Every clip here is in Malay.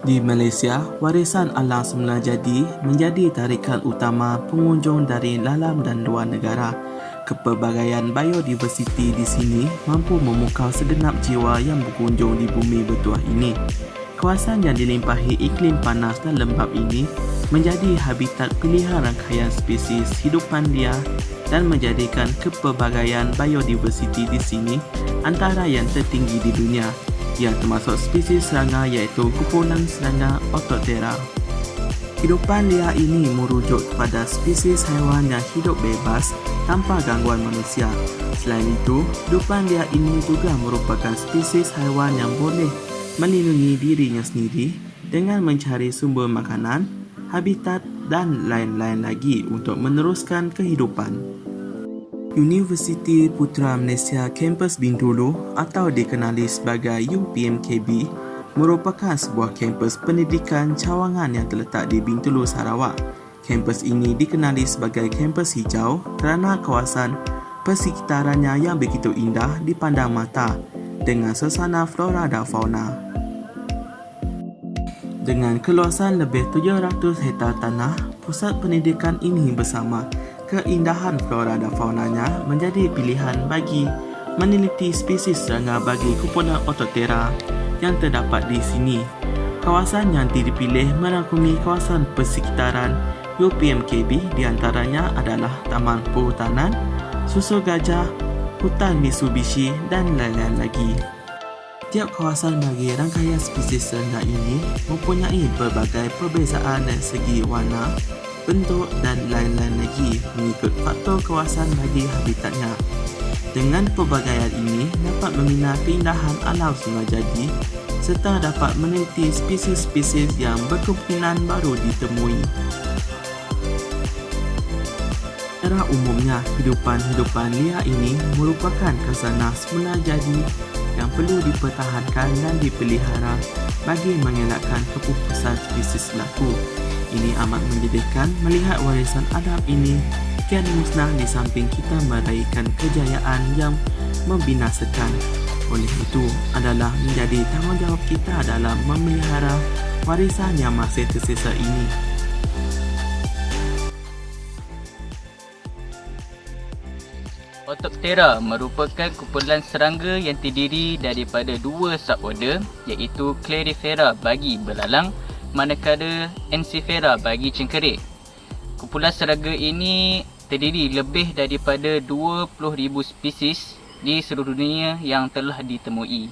Di Malaysia, warisan alam semula jadi menjadi tarikan utama pengunjung dari dalam dan luar negara. Kepelbagaian biodiversiti di sini mampu memukau segenap jiwa yang berkunjung di bumi bertuah ini. Kawasan yang dilimpahi iklim panas dan lembap ini menjadi habitat pilihan rangkaian spesies hidupan liar dan menjadikan kepelbagaian biodiversiti di sini antara yang tertinggi di dunia, yang termasuk spesies serangga iaitu kumpulan serangga Orthoptera. Kehidupan liar ini merujuk kepada spesies haiwan yang hidup bebas tanpa gangguan manusia. Selain itu, kehidupan liar ini juga merupakan spesies haiwan yang boleh melindungi dirinya sendiri dengan mencari sumber makanan, habitat dan lain-lain lagi untuk meneruskan kehidupan. Universiti Putra Malaysia Kampus Bintulu atau dikenali sebagai UPMKB merupakan sebuah kampus pendidikan cawangan yang terletak di Bintulu, Sarawak. Kampus ini dikenali sebagai kampus hijau kerana kawasan persekitarannya yang begitu indah dipandang mata dengan suasana flora dan fauna. Dengan keluasan lebih 700 hektar tanah, pusat pendidikan ini bersama keindahan flora dan faunanya menjadi pilihan bagi meneliti spesies serangga bagi kumpulan Orthoptera yang terdapat di sini. Kawasan yang dipilih merangkumi kawasan persekitaran UPMKB di antaranya adalah Taman Perhutanan, Susul Gajah, Hutan Mitsubishi dan lain-lain lagi. Tiap kawasan bagi rangkaian spesies serangga ini mempunyai berbagai perbezaan dari segi warna, bentuk dan lain-lain lagi mengikut faktor kawasan bagi habitatnya. Dengan pelbagaian ini dapat membina keindahan alam semula jadi serta dapat meneliti spesies-spesies yang berkemungkinan baru ditemui. Secara umumnya, hidupan liar ini merupakan khazanah semula jadi yang perlu dipertahankan dan dipelihara bagi mengelakkan kepupusan spesies berlaku. Ini amat menyedihkan melihat warisan alam ini kian musnah di samping kita meraihkan kejayaan yang membinasakan. Oleh itu, adalah menjadi tanggungjawab kita dalam memelihara warisan yang masih tersisa ini. Orthoptera merupakan kumpulan serangga yang terdiri daripada dua suborder iaitu Clarifera bagi belalang manakala Ensiphera bagi cengkerik. Kumpulan serangga ini terdiri lebih daripada 20,000 spesies di seluruh dunia yang telah ditemui.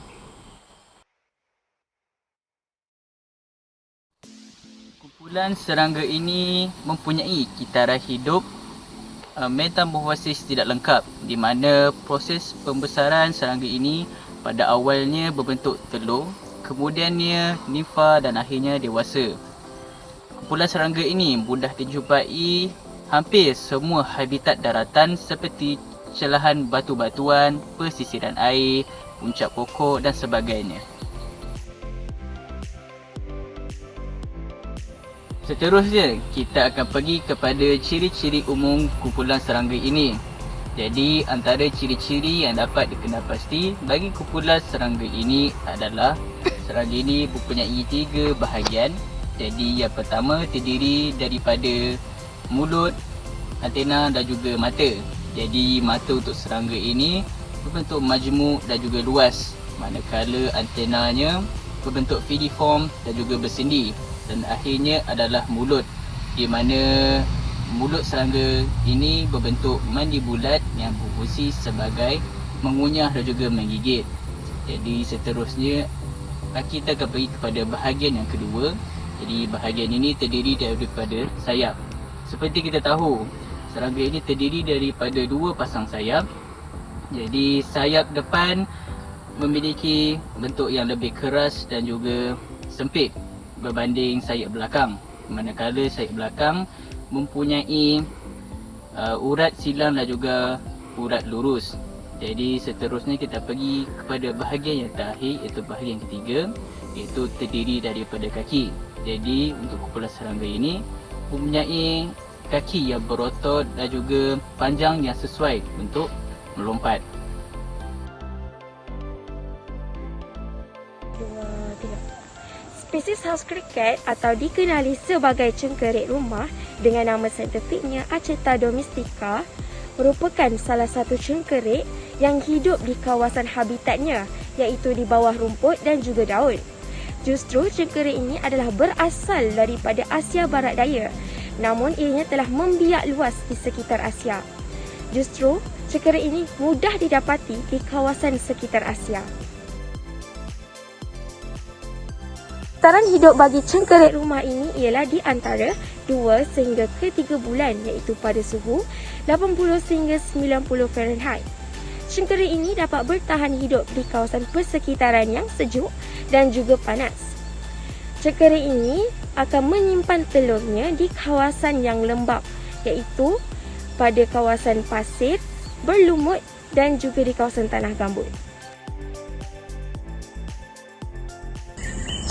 Kumpulan serangga ini mempunyai kitaran hidup metamorfosis tidak lengkap di mana proses pembesaran serangga ini pada awalnya berbentuk telur, kemudiannya nimfa dan akhirnya dewasa. Kumpulan serangga ini mudah dijumpai hampir semua habitat daratan seperti celahan batu-batuan, pesisiran air, puncak pokok dan sebagainya. Seterusnya, kita akan pergi kepada ciri-ciri umum kumpulan serangga ini. Jadi, antara ciri-ciri yang dapat dikenal pasti bagi kumpulan serangga ini adalah serangga ini mempunyai 3 bahagian. Jadi, yang pertama terdiri daripada mulut, antena dan juga mata. Jadi, mata untuk serangga ini berbentuk majmuk dan juga luas, manakala antenanya berbentuk filiform dan juga bersendi. Dan akhirnya adalah mulut, di mana mulut serangga ini berbentuk mandibulat yang berfungsi sebagai mengunyah dan juga menggigit. Jadi seterusnya kita akan pergi kepada bahagian yang kedua. Jadi bahagian ini terdiri daripada sayap. Seperti kita tahu, serangga ini terdiri daripada 2 pasang sayap. Jadi sayap depan memiliki bentuk yang lebih keras dan juga sempit berbanding sayap belakang, manakala sayap belakang mempunyai urat silang dan juga urat lurus. Jadi seterusnya kita pergi kepada bahagian yang terakhir iaitu bahagian ketiga, iaitu terdiri daripada kaki. Jadi untuk kumpulan serangga ini mempunyai kaki yang berotot dan juga panjang yang sesuai untuk melompat. Spesies house cricket atau dikenali sebagai cengkerik rumah dengan nama saintifiknya Acheta domestica merupakan salah satu cengkerik yang hidup di kawasan habitatnya iaitu di bawah rumput dan juga daun. Justru cengkerik ini adalah berasal daripada Asia Barat Daya, namun ianya telah membiak luas di sekitar Asia. Justru cengkerik ini mudah didapati di kawasan sekitar Asia. Taran hidup bagi cengkerik rumah ini ialah di antara 2 sehingga ke 3 bulan iaitu pada suhu 80 sehingga 90 Fahrenheit. Cengkerik ini dapat bertahan hidup di kawasan persekitaran yang sejuk dan juga panas. Cengkerik ini akan menyimpan telurnya di kawasan yang lembap iaitu pada kawasan pasir, berlumut dan juga di kawasan tanah gambut.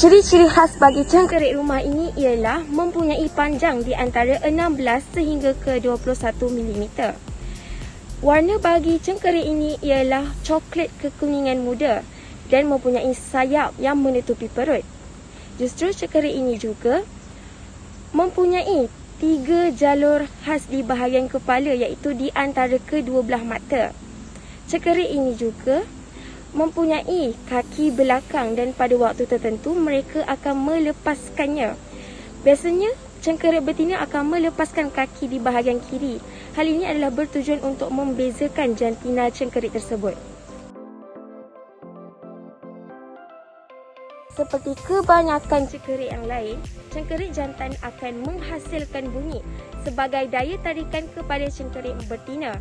Ciri-ciri khas bagi cengkerik rumah ini ialah mempunyai panjang di antara 16 sehingga ke 21 mm. Warna bagi cengkerik ini ialah coklat kekuningan muda dan mempunyai sayap yang menutupi perut. Justru cengkerik ini juga mempunyai 3 jalur khas di bahagian kepala iaitu di antara kedua belah mata. Cengkerik ini juga mempunyai kaki belakang dan pada waktu tertentu mereka akan melepaskannya. Biasanya cengkerik betina akan melepaskan kaki di bahagian kiri. Hal ini adalah bertujuan untuk membezakan jantina cengkerik tersebut. Seperti kebanyakan cengkerik yang lain, cengkerik jantan akan menghasilkan bunyi sebagai daya tarikan kepada cengkerik betina.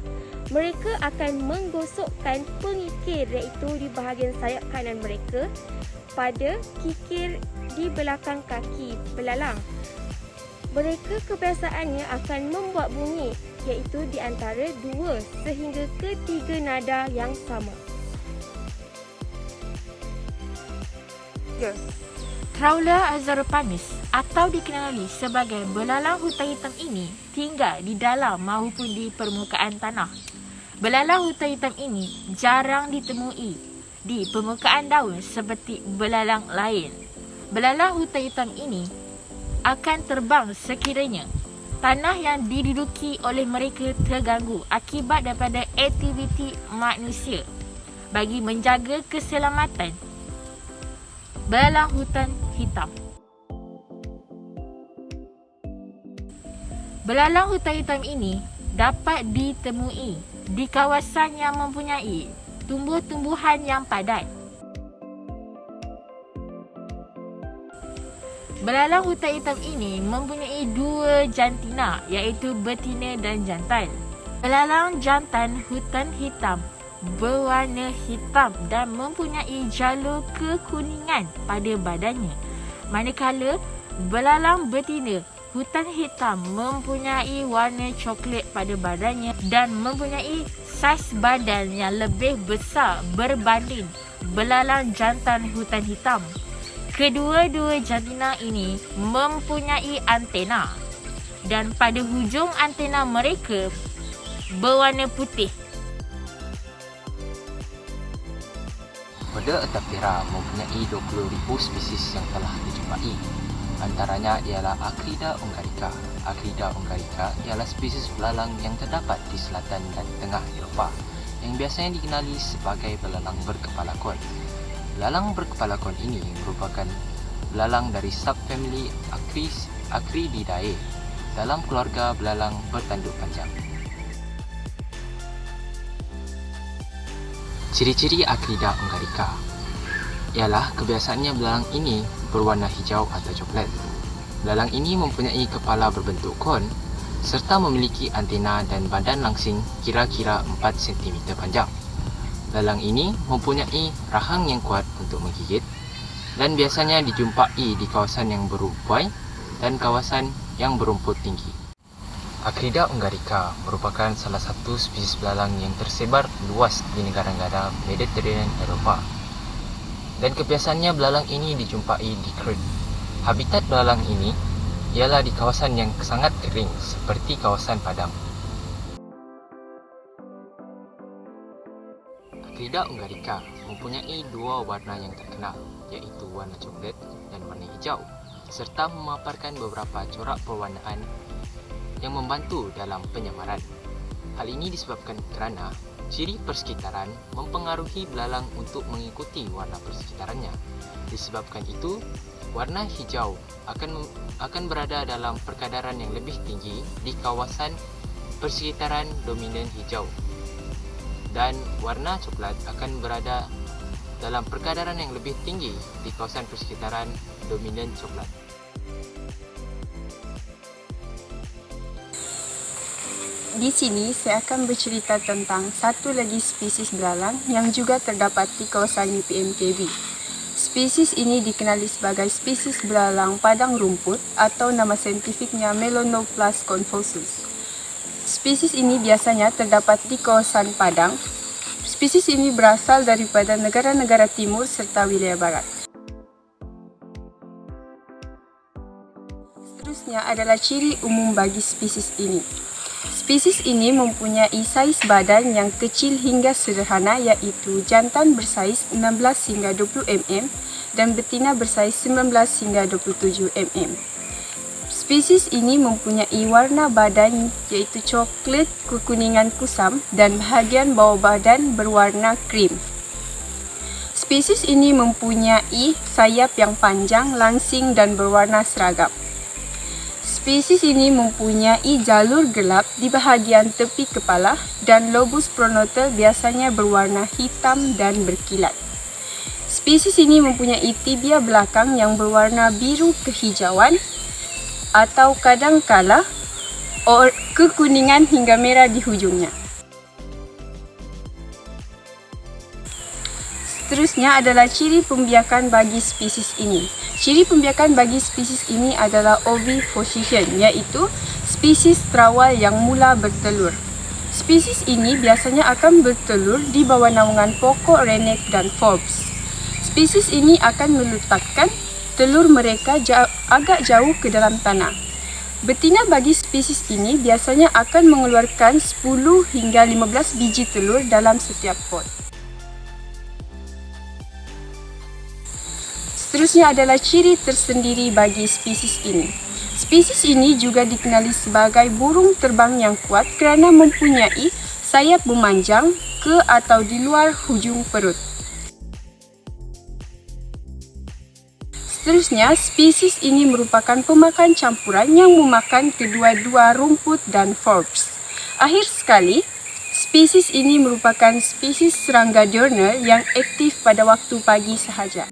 Mereka akan menggosokkan pengikir iaitu di bahagian sayap kanan mereka pada kikir di belakang kaki belalang. Mereka kebiasaannya akan membuat bunyi iaitu di antara 2 sehingga ke 3 nada yang sama. Traula azaropanis atau dikenali sebagai belalang hutan hitam ini tinggal di dalam maupun di permukaan tanah. Belalang hutan hitam ini jarang ditemui di permukaan daun seperti belalang lain. Belalang hutan hitam ini akan terbang sekiranya tanah yang diduduki oleh mereka terganggu akibat daripada aktiviti manusia. Bagi menjaga keselamatan belalang hutan hitam. Belalang hutan hitam ini dapat ditemui di kawasan yang mempunyai tumbuh-tumbuhan yang padat. Belalang hutan hitam ini mempunyai 2 jantina iaitu betina dan jantan. Belalang jantan hutan hitam berwarna hitam dan mempunyai jalur kekuningan pada badannya. Manakala belalang betina hutan hitam mempunyai warna coklat pada badannya dan mempunyai saiz badan yang lebih besar berbanding belalang jantan hutan hitam. Kedua-dua jantina ini mempunyai antena dan pada hujung antena mereka berwarna putih. Pada Ataptera mempunyai 20,000 spesies yang telah dijumpai. Antaranya ialah Acrida ungarica. Acrida ungarica ialah spesies belalang yang terdapat di selatan dan tengah Eropah yang biasanya dikenali sebagai belalang berkepala kon. Belalang berkepala kon ini merupakan belalang dari subfamili Acrididae dalam keluarga belalang bertanduk panjang. Ciri-ciri Acrida ungarica ialah kebiasaannya belalang ini berwarna hijau atau coklat. Belalang ini mempunyai kepala berbentuk kon serta memiliki antena dan badan langsing kira-kira 4 cm panjang. Belalang ini mempunyai rahang yang kuat untuk menggigit dan biasanya dijumpai di kawasan yang berumpai dan kawasan yang berumput tinggi. Acrida ungarica merupakan salah satu spesies belalang yang tersebar luas di negara-negara Mediterranean Eropah. Dan kebiasaannya belalang ini dijumpai di Crete. Habitat belalang ini ialah di kawasan yang sangat kering seperti kawasan padang. Lidah Ungarica mempunyai dua warna yang terkenal, iaitu warna coklat dan warna hijau, serta memaparkan beberapa corak perwarnaan yang membantu dalam penyamaran. Hal ini disebabkan kerana ciri persekitaran mempengaruhi belalang untuk mengikuti warna persekitarannya. Disebabkan itu, warna hijau akan berada dalam perkadaran yang lebih tinggi di kawasan persekitaran dominan hijau, dan warna coklat akan berada dalam perkadaran yang lebih tinggi di kawasan persekitaran dominan coklat. Di sini saya akan bercerita tentang satu lagi spesies belalang yang juga terdapat di kawasan UPM-KB. Spesies ini dikenali sebagai spesies belalang padang rumput atau nama saintifiknya Melanoplus confusus. Spesies ini biasanya terdapat di kawasan padang. Spesies ini berasal daripada negara-negara timur serta wilayah barat. Seterusnya adalah ciri umum bagi spesies ini. Spesies ini mempunyai saiz badan yang kecil hingga sederhana, iaitu jantan bersaiz 16 hingga 20 mm dan betina bersaiz 19 hingga 27 mm. Spesies ini mempunyai warna badan iaitu coklat kekuningan kusam dan bahagian bawah badan berwarna krim. Spesies ini mempunyai sayap yang panjang, langsing dan berwarna seragam. Spesies ini mempunyai jalur gelap di bahagian tepi kepala dan lobus pronotal biasanya berwarna hitam dan berkilat. Spesies ini mempunyai tibia belakang yang berwarna biru kehijauan atau kadangkala kekuningan hingga merah di hujungnya. Seterusnya adalah ciri pembiakan bagi spesies ini. Ciri pembiakan bagi spesies ini adalah oviposition, iaitu spesies terawal yang mula bertelur. Spesies ini biasanya akan bertelur di bawah naungan pokok renek dan forbs. Spesies ini akan meletakkan telur mereka agak jauh ke dalam tanah. Betina bagi spesies ini biasanya akan mengeluarkan 10 hingga 15 biji telur dalam setiap pot. Seterusnya adalah ciri tersendiri bagi spesies ini. Spesies ini juga dikenali sebagai burung terbang yang kuat kerana mempunyai sayap memanjang ke atau di luar hujung perut. Seterusnya, spesies ini merupakan pemakan campuran yang memakan kedua-dua rumput dan forbs. Akhir sekali, spesies ini merupakan spesies serangga diurnal yang aktif pada waktu pagi sahaja.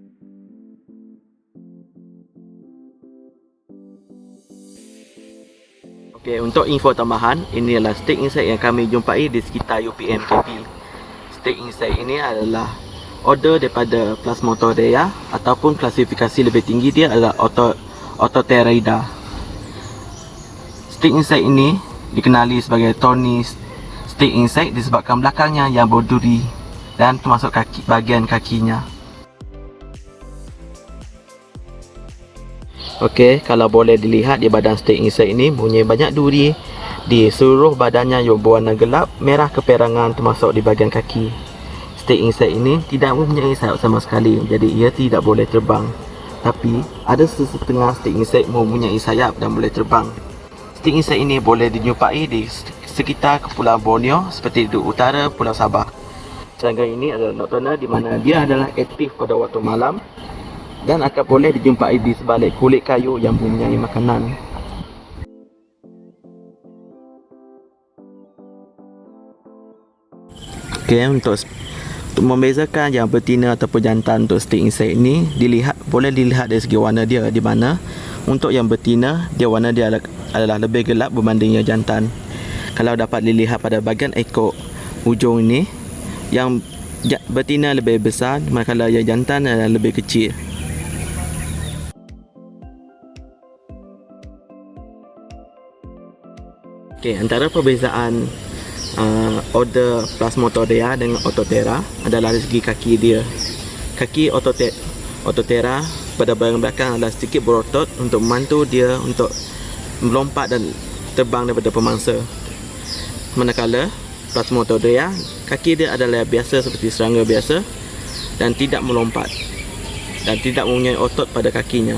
Okey, untuk info tambahan, ini adalah snake insect yang kami jumpai di sekitar UPM-KB. Snake insect ini adalah order daripada Plasmatorea ataupun klasifikasi lebih tinggi dia adalah Ototeraida. Snake insect ini dikenali sebagai thorny snake insect disebabkan belakangnya yang berduri dan termasuk bahagian kakinya. Okey, kalau boleh dilihat di badan snake insect ini mempunyai banyak duri di seluruh badannya yang berwarna gelap, merah keperangan termasuk di bahagian kaki. Snake insect ini tidak mempunyai sayap sama sekali, jadi ia tidak boleh terbang. Tapi ada setengah snake insect mempunyai sayap dan boleh terbang. Snake insect ini boleh dijumpai di sekitar Kepulauan Borneo seperti di utara Pulau Sabah. Serangga ini adalah nocturnal di mana dia adalah aktif pada waktu malam dan akan boleh dijumpai di sebalik kulit kayu yang mempunyai makanan. Okey, untuk membezakan yang betina ataupun jantan untuk snake insect ini boleh dilihat dari segi warna dia, di mana untuk yang betina warna dia adalah lebih gelap berbanding yang jantan. Kalau dapat dilihat pada bahagian ekor hujung ini, yang betina lebih besar manakala yang jantan adalah lebih kecil. Okey, antara perbezaan order Plasmatorea dengan Ototera adalah dari segi kaki dia. Kaki Ototera pada bahagian belakang adalah sedikit berotot untuk membantu dia untuk melompat dan terbang daripada pemangsa. Manakala Plasmodontia, kaki dia adalah biasa seperti serangga biasa dan tidak melompat dan tidak mempunyai otot pada kakinya.